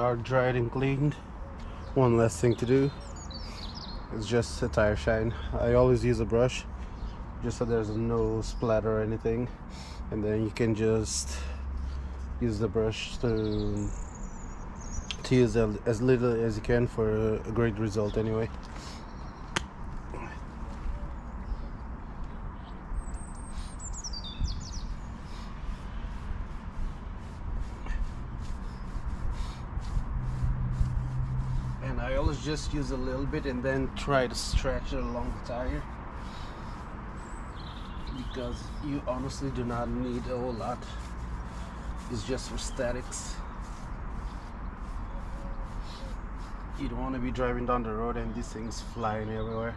car dried and cleaned, one less thing to do is just a tire shine. I always use a brush just so there's no splatter or anything, and then you can just use the brush to use as little as you can for a great result anyway. And I always just use a little bit and then try to stretch it along the tire, because you honestly do not need a whole lot. It's just for statics. You don't want to be driving down the road and these things flying everywhere.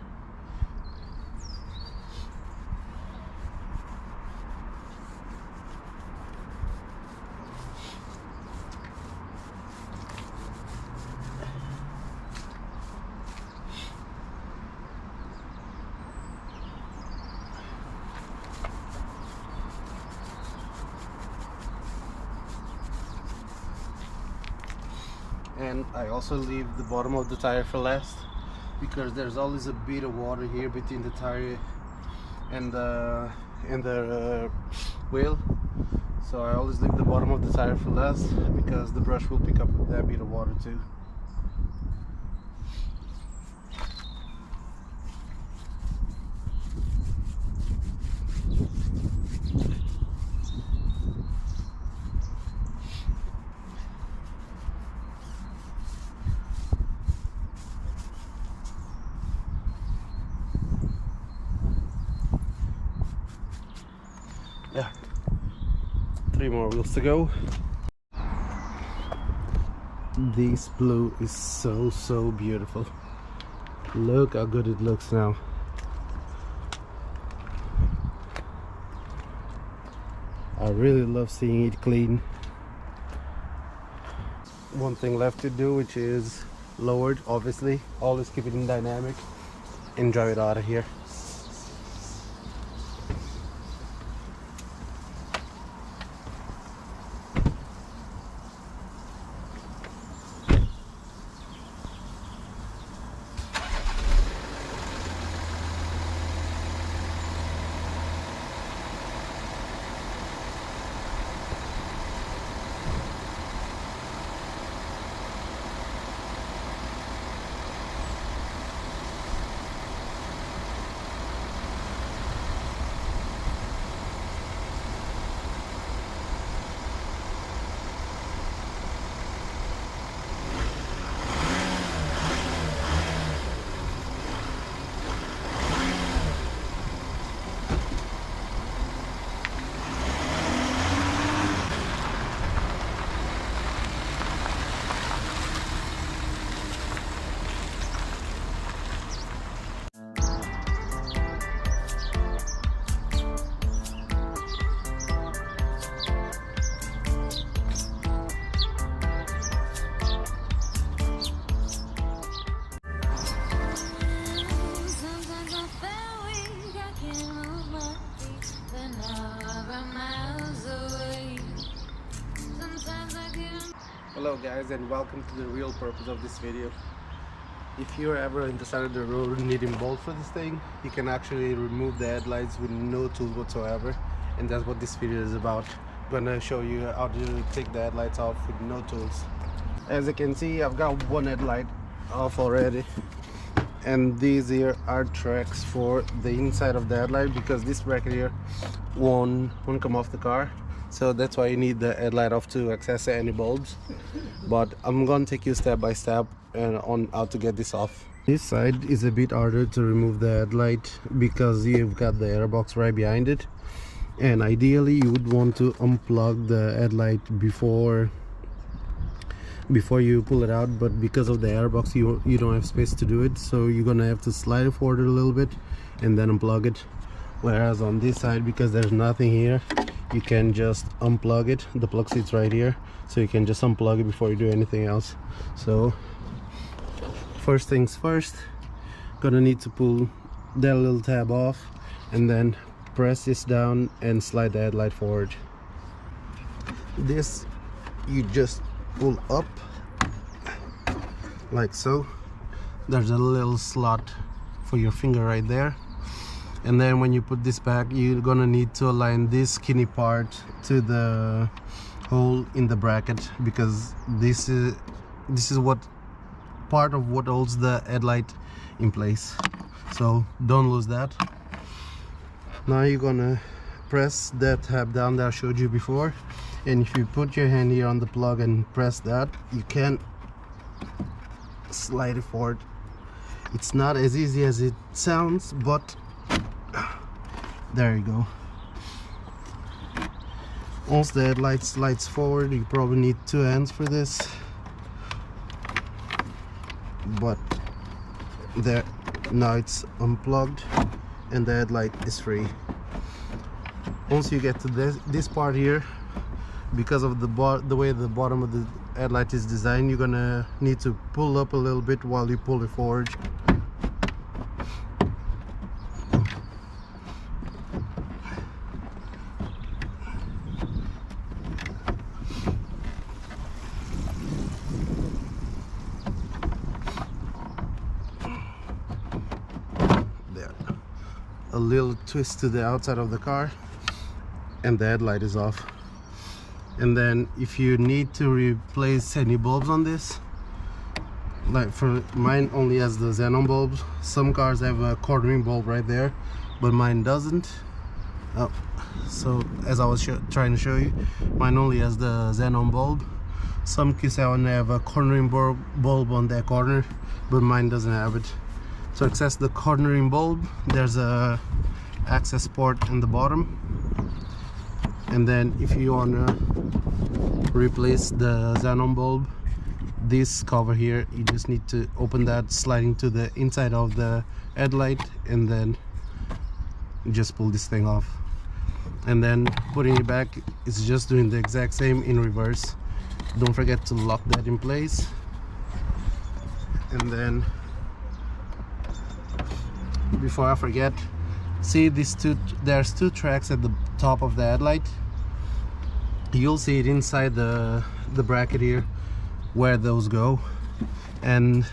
And I also leave the bottom of the tire for last, because there's always a bit of water here between the tire and the wheel. So I always leave the bottom of the tire for last, because the brush will pick up that bit of water too. Yeah, 3 more wheels to go. This blue is so beautiful. Look how good it looks now. I really love seeing it clean. One thing left to do, which is lowered, obviously. Always keep it in dynamic and drive it out of here. Hello guys, and welcome to the real purpose of this video. If you're ever in the side of the road needing bolts for this thing, you can actually remove the headlights with no tools whatsoever, and that's what this video is about. I'm gonna show you how to take the headlights off with no tools. As you can see, I've got one headlight off already, and these here are tracks for the inside of the headlight, because this bracket here won't come off the car. So that's why you need the headlight off to access any bulbs. But I'm gonna take you step by step on how to get this off. This side is a bit harder to remove the headlight because you've got the airbox right behind it, and ideally you would want to unplug the headlight before you pull it out, but because of the airbox you don't have space to do it, so you're gonna have to slide it forward a little bit and then unplug it. Whereas on this side, because there's nothing here, you can just unplug it. The plug sits right here, so you can just unplug it before you do anything else. So first things first, gonna need to pull that little tab off and then press this down and slide the headlight forward. This you just pull up like so. There's a little slot for your finger right there, and then when you put this back, you're gonna need to align this skinny part to the hole in the bracket, because this is what part of what holds the headlight in place, so don't lose that. Now you're gonna press that tab down that I showed you before, and if you put your hand here on the plug and press that, you can slide it forward. It's not as easy as it sounds, but there you go. Once the headlight slides forward, you probably need 2 hands for this, but there, now it's unplugged and the headlight is free. Once you get to this part here, because of the way the bottom of the headlight is designed, you're gonna need to pull up a little bit while you pull it forward. There, a little twist to the outside of the car and the headlight is off. And then if you need to replace any bulbs on this, like for mine only has the xenon bulbs. Some cars have a cornering bulb right there, but mine doesn't. So as I was trying to show you, mine only has the xenon bulb. Some Q7 have a cornering bulb on that corner, but mine doesn't have it. To access the cornering bulb, there's a access port in the bottom, and then if you want to replace the xenon bulb, this cover here, you just need to open that, sliding to the inside of the headlight, and then just pull this thing off. And then putting it back is just doing the exact same in reverse. Don't forget to lock that in place. And then before I forget, see there's 2 tracks at the top of the headlight. You'll see it inside the bracket here where those go, and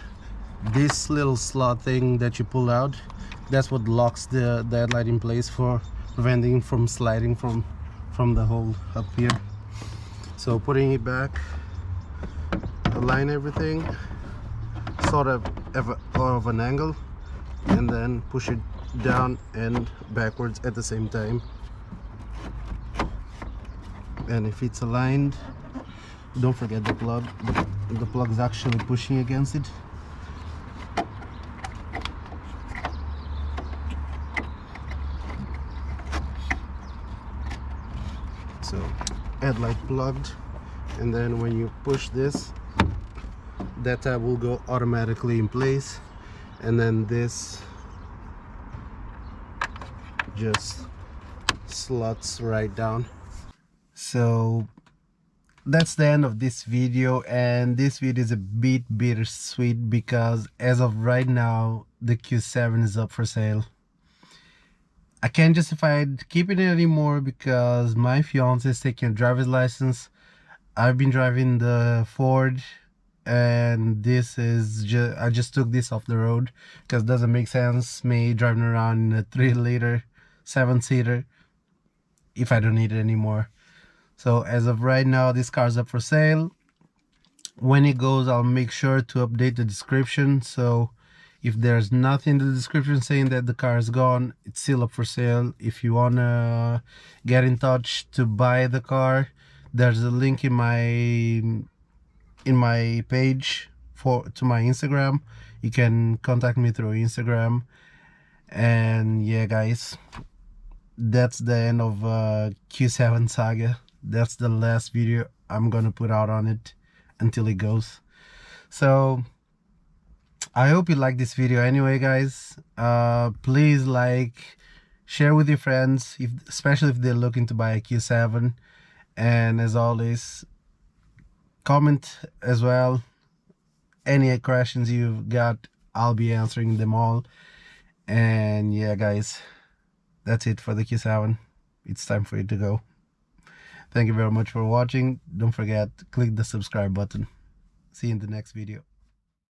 this little slot thing that you pull out, that's what locks the headlight in place for preventing from sliding from the hole up here. So putting it back, align everything sort of an angle, and then push it down and backwards at the same time. And if it's aligned, don't forget the plug. The plug is actually pushing against it. So headlight plugged, and then when you push this, that tab will go automatically in place, and then this just slots right down. So that's the end of this video, and this video is a bit bittersweet because as of right now the Q7 is up for sale. I can't justify keeping it anymore because my fiance is taking a driver's license. I've been driving the Ford, and this is I just took this off the road because it doesn't make sense me driving around in a 3-liter 7-seater if I don't need it anymore. So as of right now, this car's up for sale. When it goes, I'll make sure to update the description, so if there's nothing in the description saying that the car is gone, it's still up for sale. If you wanna get in touch to buy the car, there's a link in my page to my Instagram. You can contact me through Instagram. And yeah guys, that's the end of Q7 saga. That's the last video I'm gonna put out on it until it goes. So I hope you like this video anyway, guys. Please like, share with your friends, especially if they're looking to buy a Q7. And as always, comment as well. Any questions you've got, I'll be answering them all. And yeah guys, that's it for the Q7. It's time for you to go. Thank you very much for watching. Don't forget to click the subscribe button. See you in the next video.